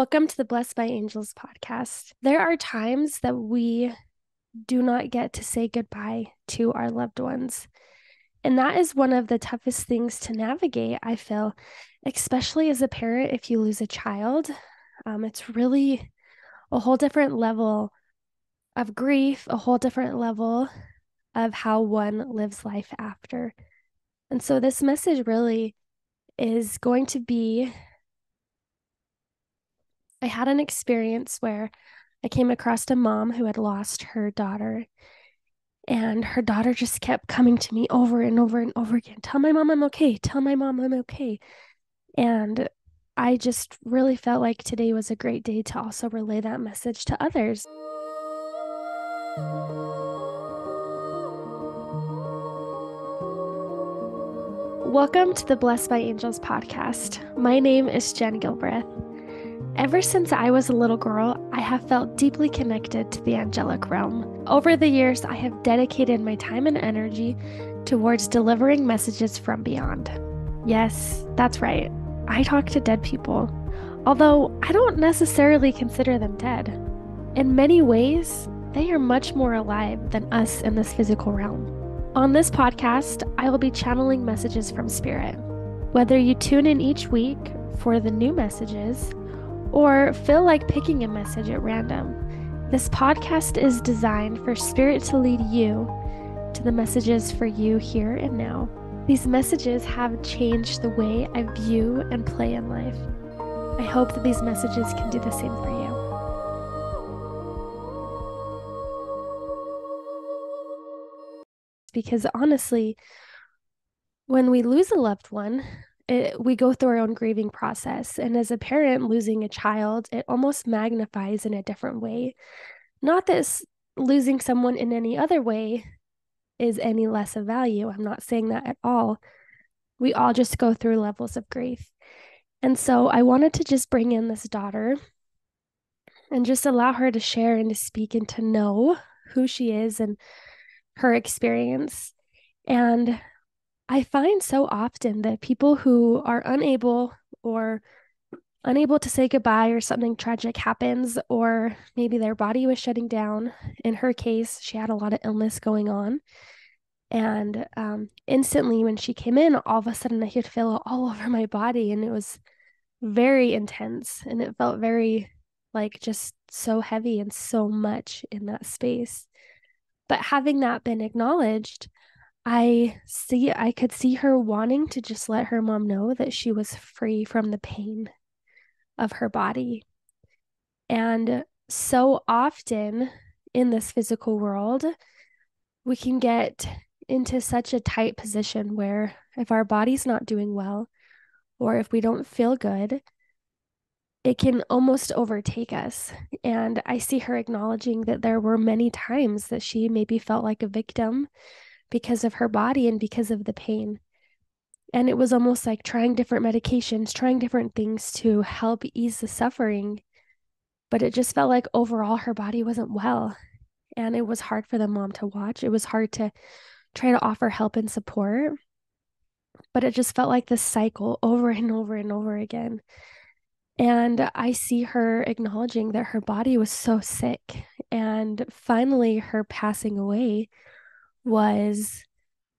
Welcome to the Blessed by Angels podcast. There are times that we do not get to say goodbye to our loved ones. And that is one of the toughest things to navigate, I feel, especially as a parent. If you lose a child, it's really a whole different level of grief, a whole different level of how one lives life after. And so this message really is going to be, I had an experience where I came across a mom who had lost her daughter, and her daughter just kept coming to me over and over and over again. Tell my mom I'm okay. Tell my mom I'm okay. And I just really felt like today was a great day to also relay that message to others. Welcome to the Blessed by Angels podcast. My name is Jenn Gilbreth. Ever since I was a little girl, I have felt deeply connected to the angelic realm. Over the years, I have dedicated my time and energy towards delivering messages from beyond. Yes, that's right. I talk to dead people, although I don't necessarily consider them dead. In many ways, they are much more alive than us in this physical realm. On this podcast, I will be channeling messages from spirit. Whether you tune in each week for the new messages, or feel like picking a message at random, this podcast is designed for Spirit to lead you to the messages for you here and now. These messages have changed the way I view and play in life. I hope that these messages can do the same for you. Because honestly, when we lose a loved one, we go through our own grieving process. And as a parent losing a child, it almost magnifies in a different way. Not that losing someone in any other way is any less of value. I'm not saying that at all. We all just go through levels of grief. And so I wanted to just bring in this daughter and just allow her to share and to speak and to know who she is and her experience. And I find so often that people who are unable to say goodbye, or something tragic happens, or maybe their body was shutting down. In her case, she had a lot of illness going on. And instantly when she came in, all of a sudden I could feel it all over my body. And it was very intense. And it felt very like just so heavy and so much in that space. But having that been acknowledged, I could see her wanting to just let her mom know that she was free from the pain of her body. And so often in this physical world, we can get into such a tight position where if our body's not doing well, or if we don't feel good, it can almost overtake us. And I see her acknowledging that there were many times that she maybe felt like a victim because of her body and because of the pain. And it was almost like trying different medications, trying different things to help ease the suffering. But it just felt like overall her body wasn't well. And it was hard for the mom to watch. It was hard to try to offer help and support. But it just felt like this cycle over and over and over again. And I see her acknowledging that her body was so sick. And finally, her passing away was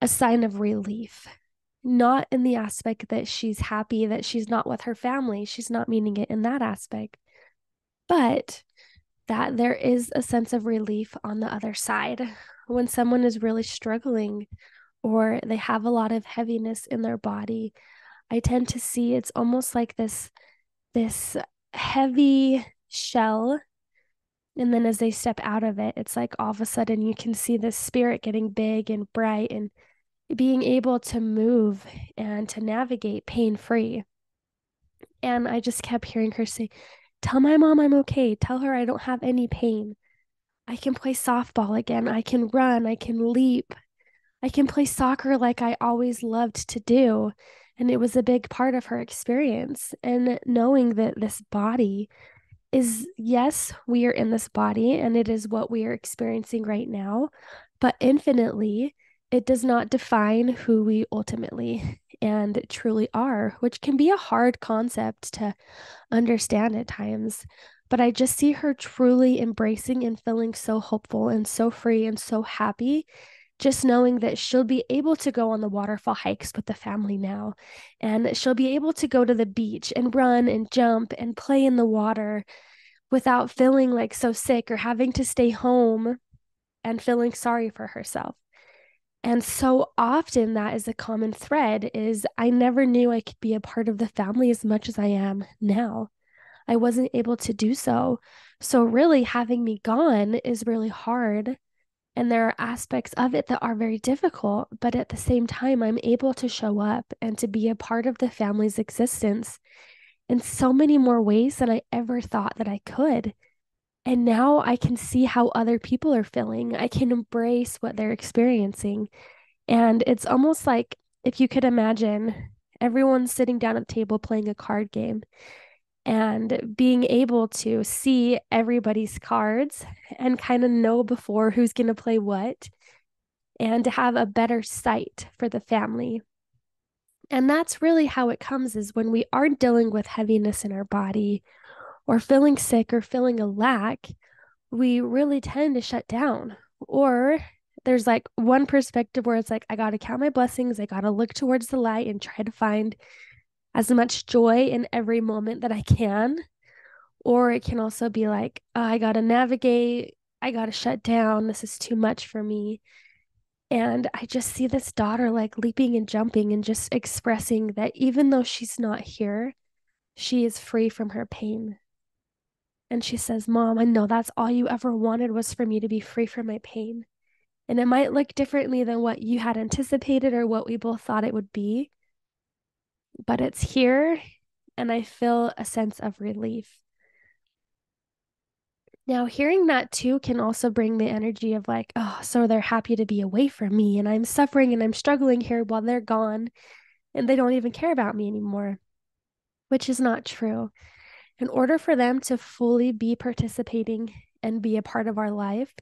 a sign of relief. Not in the aspect that she's happy that she's not with her family. She's not meaning it in that aspect. But that there is a sense of relief on the other side. When someone is really struggling or they have a lot of heaviness in their body, I tend to see it's almost like this heavy shell. And then as they step out of it, it's like all of a sudden you can see the spirit getting big and bright and being able to move and to navigate pain-free. And I just kept hearing her say, tell my mom I'm okay. Tell her I don't have any pain. I can play softball again. I can run. I can leap. I can play soccer like I always loved to do. And it was a big part of her experience. And knowing that this body is, yes, we are in this body and it is what we are experiencing right now, but infinitely, it does not define who we ultimately and truly are, which can be a hard concept to understand at times. But I just see her truly embracing and feeling so hopeful and so free and so happy, just knowing that she'll be able to go on the waterfall hikes with the family now. And she'll be able to go to the beach and run and jump and play in the water without feeling like so sick or having to stay home and feeling sorry for herself. And so often that is a common thread is I never knew I could be a part of the family as much as I am now. I wasn't able to do so. So really having me gone is really hard. And there are aspects of it that are very difficult, but at the same time, I'm able to show up and to be a part of the family's existence in so many more ways than I ever thought that I could. And now I can see how other people are feeling. I can embrace what they're experiencing. And it's almost like if you could imagine everyone sitting down at the table playing a card game and being able to see everybody's cards and kind of know before who's going to play what and to have a better sight for the family. And that's really how it comes is when we are dealing with heaviness in our body or feeling sick or feeling a lack, we really tend to shut down. Or there's like one perspective where it's like, I got to count my blessings. I got to look towards the light and try to find as much joy in every moment that I can. Or it can also be like, oh, I got to navigate. I got to shut down. This is too much for me. And I just see this daughter like leaping and jumping and just expressing that even though she's not here, she is free from her pain. And she says, Mom, I know that's all you ever wanted was for me to be free from my pain. And it might look differently than what you had anticipated or what we both thought it would be, but it's here. And I feel a sense of relief. Now, hearing that too can also bring the energy of like, oh, so they're happy to be away from me and I'm suffering and I'm struggling here while they're gone and they don't even care about me anymore, which is not true. In order for them to fully be participating and be a part of our life,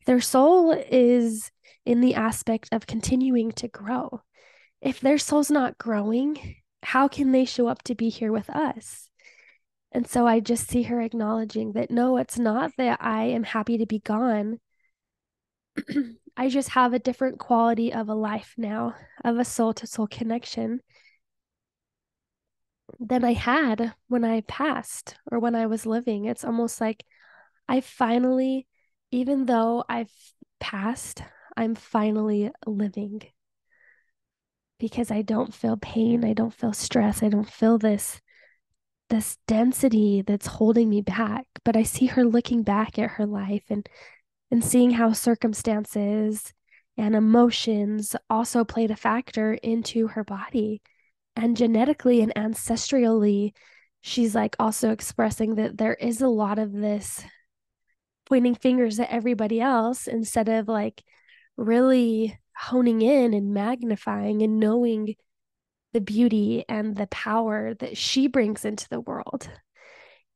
their soul is in the aspect of continuing to grow. If their soul's not growing, how can they show up to be here with us? And so I just see her acknowledging that no, it's not that I am happy to be gone. I just have a different quality of a life now, of a soul to soul connection than I had when I passed or when I was living. It's almost like I finally, even though I've passed, I'm finally living because I don't feel pain. I don't feel stress. I don't feel this density that's holding me back. But I see her looking back at her life and seeing how circumstances and emotions also played a factor into her body. And genetically and ancestrally, she's like also expressing that there is a lot of this pointing fingers at everybody else instead of like really honing in and magnifying and knowing the beauty and the power that she brings into the world.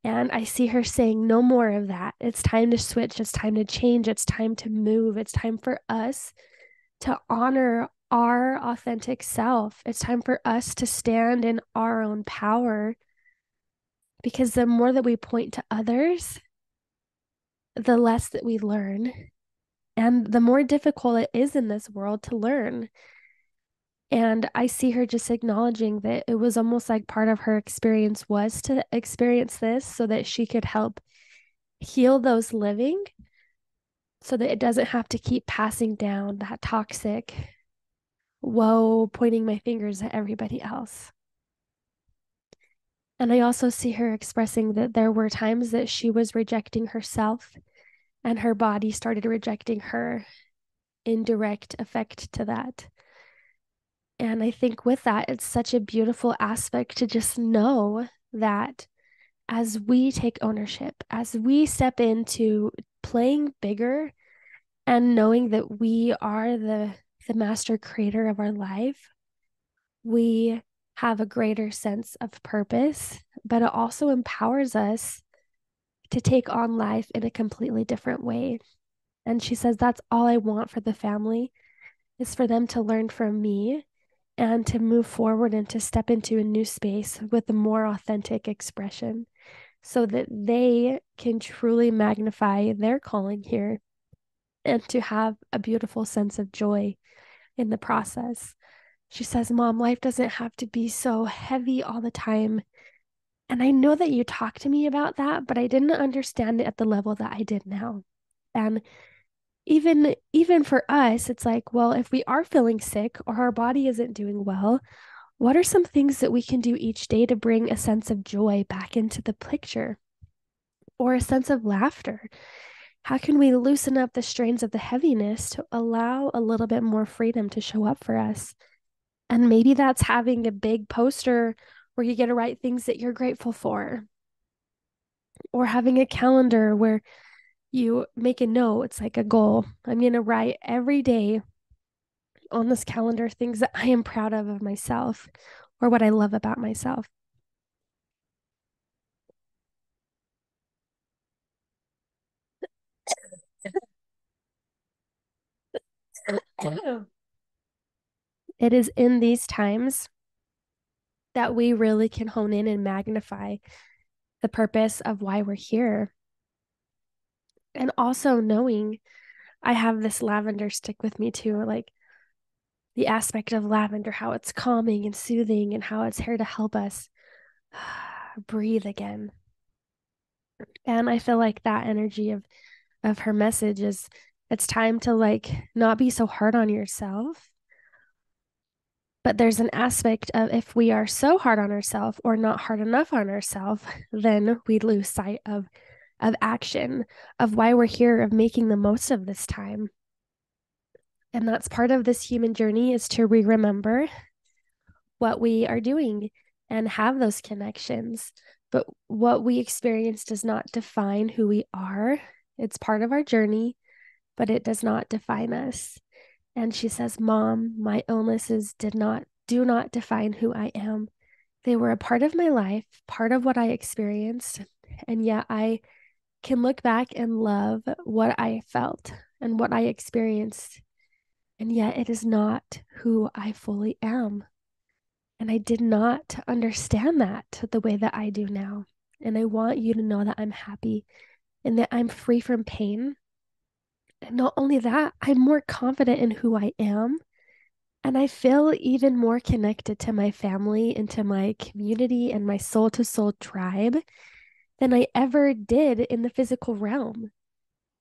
And I see her saying, no more of that. It's time to switch. It's time to change. It's time to move. It's time for us to honor our authentic self. It's time for us to stand in our own power. Because the more that we point to others, the less that we learn. And the more difficult it is in this world to learn. And I see her just acknowledging that it was almost like part of her experience was to experience this so that she could help heal those living so that it doesn't have to keep passing down that toxic, woe, pointing my fingers at everybody else. And I also see her expressing that there were times that she was rejecting herself and her body started rejecting her in direct effect to that. And I think with that, it's such a beautiful aspect to just know that as we take ownership, as we step into playing bigger and knowing that we are the master creator of our life, we have a greater sense of purpose, but it also empowers us to take on life in a completely different way. And she says, that's all I want for the family is for them to learn from me and to move forward and to step into a new space with a more authentic expression so that they can truly magnify their calling here and to have a beautiful sense of joy in the process. She says, Mom, life doesn't have to be so heavy all the time. And I know that you talked to me about that, but I didn't understand it at the level that I did now. And even for us, it's like, well, if we are feeling sick or our body isn't doing well, what are some things that we can do each day to bring a sense of joy back into the picture or a sense of laughter? How can we loosen up the strains of the heaviness to allow a little bit more freedom to show up for us? And maybe that's having a big poster where you get to write things that you're grateful for, or having a calendar where you make a note. It's like a goal. I'm going to write every day on this calendar things that I am proud of myself or what I love about myself. It is in these times that we really can hone in and magnify the purpose of why we're here. And also knowing I have this lavender stick with me too, like the aspect of lavender, how it's calming and soothing, and how it's here to help us breathe again. And I feel like that energy of her message is it's time to like not be so hard on yourself. But there's an aspect of if we are so hard on ourselves or not hard enough on ourselves, then we lose sight of action, of why we're here, of making the most of this time. And that's part of this human journey is to remember what we are doing and have those connections. But what we experience does not define who we are. It's part of our journey, but it does not define us. And she says, Mom, my illnesses do not define who I am. They were a part of my life, part of what I experienced. And yet I can look back and love what I felt and what I experienced. And yet it is not who I fully am. And I did not understand that the way that I do now. And I want you to know that I'm happy and that I'm free from pain. And not only that, I'm more confident in who I am. And I feel even more connected to my family and to my community and my soul to soul tribe than I ever did in the physical realm.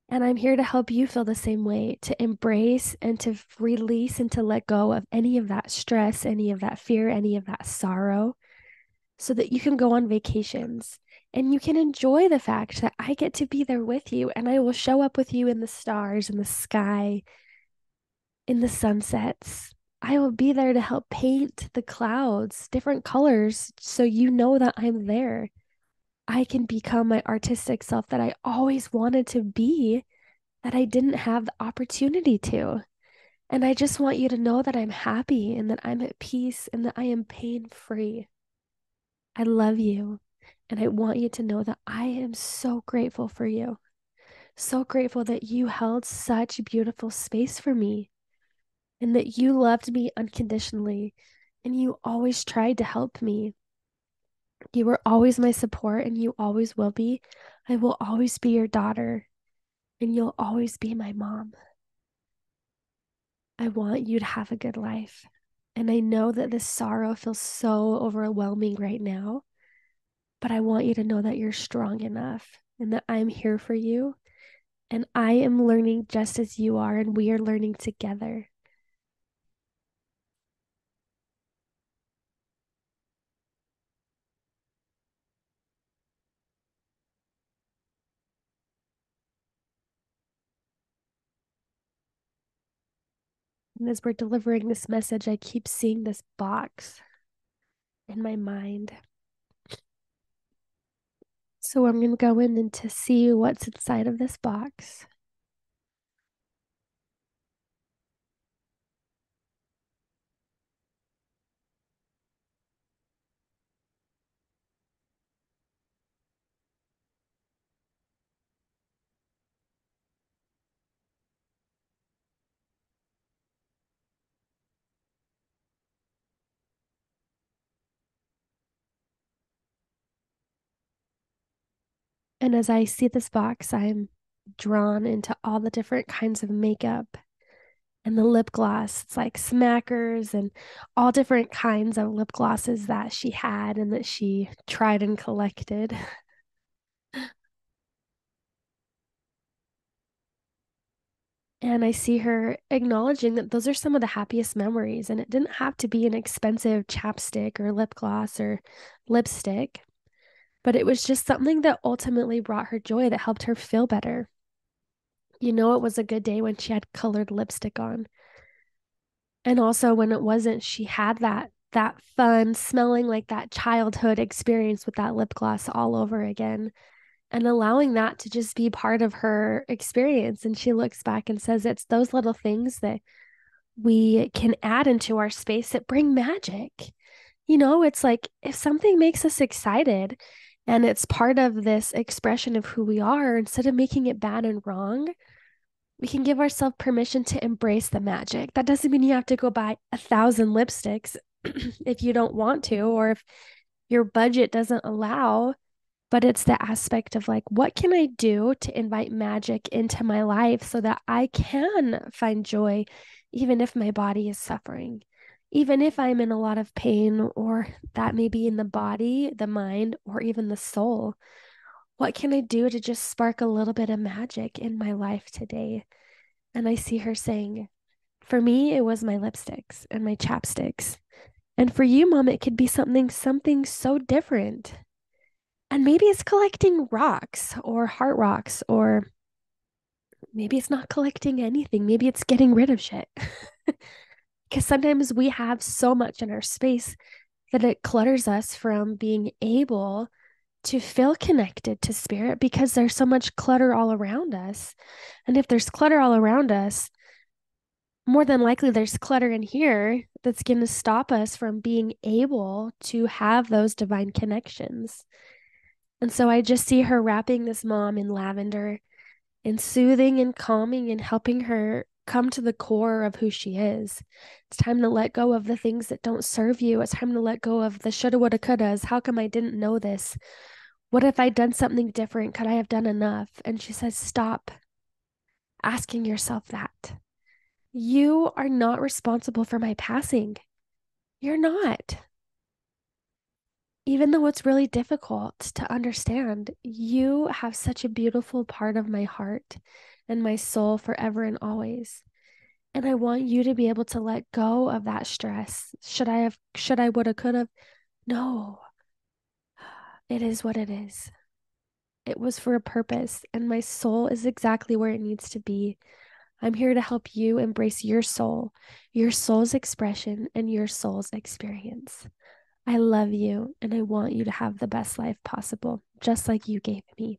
And I'm here to help you feel the same way, to embrace and to release and to let go of any of that stress, any of that fear, any of that sorrow, so that you can go on vacations and you can enjoy the fact that I get to be there with you and I will show up with you in the stars, in the sky, in the sunsets. I will be there to help paint the clouds different colors so you know that I'm there. I can become my artistic self that I always wanted to be, that I didn't have the opportunity to. And I just want you to know that I'm happy and that I'm at peace and that I am pain free. I love you. And I want you to know that I am so grateful for you. So grateful that you held such beautiful space for me and that you loved me unconditionally and you always tried to help me. You were always my support and you always will be. I will always be your daughter and you'll always be my mom. I want you to have a good life. And I know that this sorrow feels so overwhelming right now, but I want you to know that you're strong enough and that I'm here for you. And I am learning just as you are, and we are learning together. And as we're delivering this message, I keep seeing this box in my mind. So I'm going to go in and to see what's inside of this box. And as I see this box, I'm drawn into all the different kinds of makeup and the lip gloss. It's like smackers and all different kinds of lip glosses that she had and that she tried and collected. And I see her acknowledging that those are some of the happiest memories. And it didn't have to be an expensive chapstick or lip gloss or lipstick, but it was just something that ultimately brought her joy, that helped her feel better. You know, it was a good day when she had colored lipstick on. And also when it wasn't, she had that fun smelling like that childhood experience with that lip gloss all over again, and allowing that to just be part of her experience. And she looks back and says it's those little things that we can add into our space that bring magic. You know, it's like if something makes us excited and it's part of this expression of who we are, instead of making it bad and wrong, we can give ourselves permission to embrace the magic. That doesn't mean you have to go buy 1,000 lipsticks if you don't want to, or if your budget doesn't allow. But it's the aspect of like, what can I do to invite magic into my life so that I can find joy, even if my body is suffering, even if I'm in a lot of pain, or that may be in the body, the mind, or even the soul. What can I do to just spark a little bit of magic in my life today? And I see her saying, for me, it was my lipsticks and my chapsticks. And for you, Mom, it could be something so different. And maybe it's collecting rocks or heart rocks, or maybe it's not collecting anything. Maybe it's getting rid of shit. Because sometimes we have so much in our space that it clutters us from being able to feel connected to spirit, because there's so much clutter all around us. And if there's clutter all around us, more than likely there's clutter in here that's going to stop us from being able to have those divine connections. And so I just see her wrapping this mom in lavender and soothing and calming and helping her come to the core of who she is. It's time to let go of the things that don't serve you. It's time to let go of the shoulda, woulda, couldas. How come I didn't know this? What if I'd done something different? Could I have done enough? And she says, stop asking yourself that. You are not responsible for my passing. You're not. Even though it's really difficult to understand, you have such a beautiful part of my heart and my soul forever and always. And I want you to be able to let go of that stress. Should I, woulda, coulda? No, it is what it is. It was for a purpose, and my soul is exactly where it needs to be. I'm here to help you embrace your soul's expression, and your soul's experience. I love you, and I want you to have the best life possible, just like you gave me.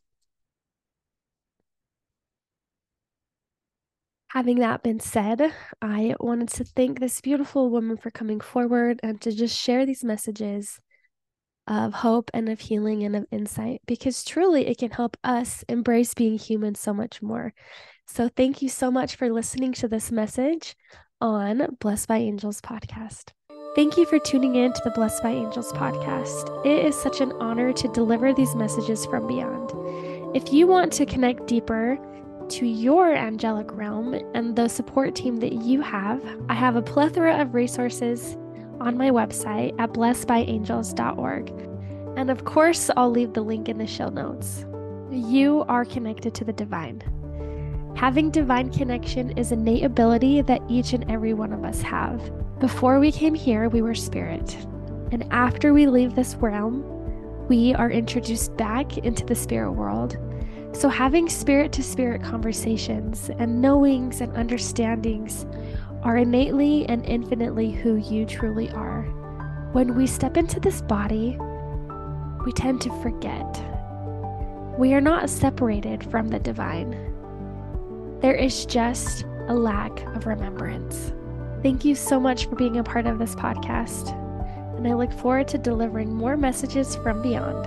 Having that been said, I wanted to thank this beautiful woman for coming forward and to just share these messages of hope and of healing and of insight, because truly it can help us embrace being human so much more. So thank you so much for listening to this message on Blessed by Angels podcast. Thank you for tuning in to the Blessed by Angels podcast. It is such an honor to deliver these messages from beyond. If you want to connect deeper to your angelic realm and the support team that you have, I have a plethora of resources on my website at blessedbyangels.org. And of course, I'll leave the link in the show notes. You are connected to the divine. Having divine connection is an innate ability that each and every one of us have. Before we came here, we were spirit. And after we leave this realm, we are introduced back into the spirit world. So having spirit-to-spirit conversations and knowings and understandings are innately and infinitely who you truly are. When we step into this body, we tend to forget. We are not separated from the divine. There is just a lack of remembrance. Thank you so much for being a part of this podcast, and I look forward to delivering more messages from beyond.